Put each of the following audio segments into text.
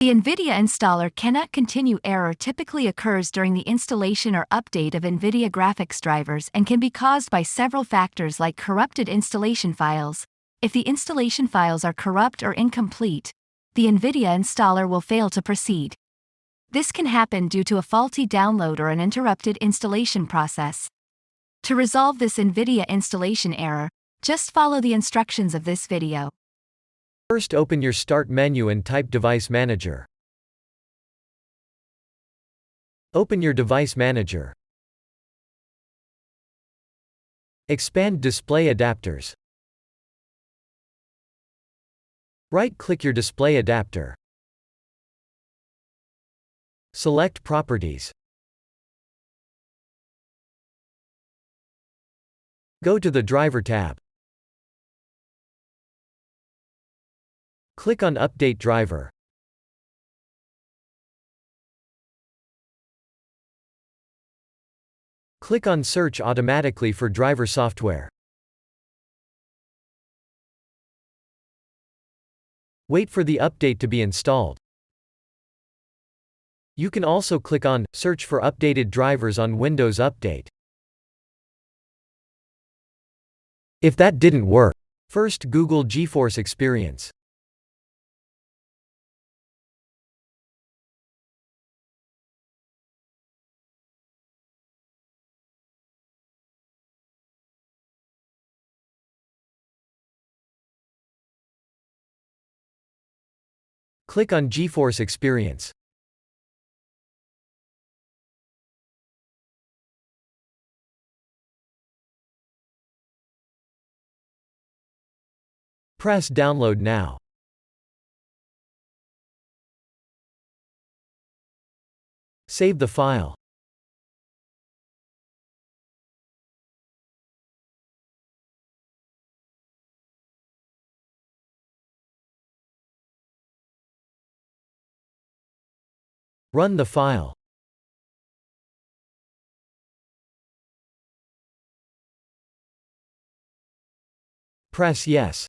The Nvidia installer cannot continue error typically occurs during the installation or update of Nvidia graphics drivers and can be caused by several factors like corrupted installation files. If the installation files are corrupt or incomplete, the Nvidia installer will fail to proceed. This can happen due to a faulty download or an interrupted installation process. To resolve this Nvidia installation error, just follow the instructions of this video. First, open your Start menu and type Device Manager. Open your Device Manager. Expand Display Adapters. Right-click your display adapter. Select Properties. Go to the Driver tab. Click on Update Driver. Click on Search automatically for driver software. Wait for the update to be installed. You can also click on Search for updated drivers on Windows Update. If that didn't work, first Google GeForce Experience. Click on GeForce Experience. Press Download now. Save the file. Run the file. Press Yes.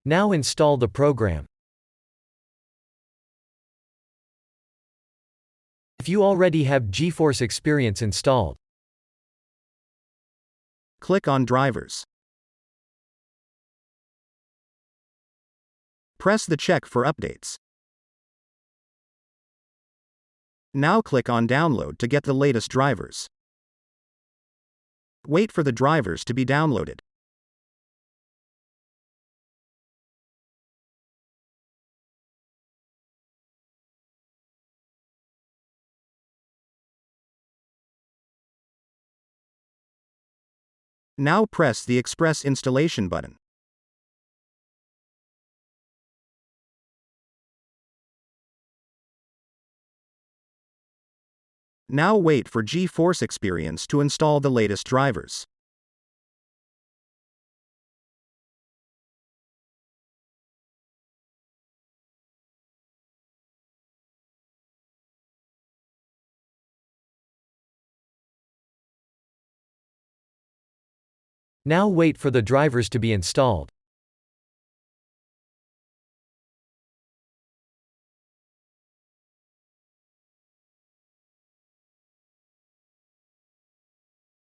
Now install the program. If you already have GeForce Experience installed, click on Drivers. Press the check for updates. Now click on Download to get the latest drivers. Wait for the drivers to be downloaded. Now press the Express Installation button. Now wait for GeForce Experience to install the latest drivers. now wait for the drivers to be installed.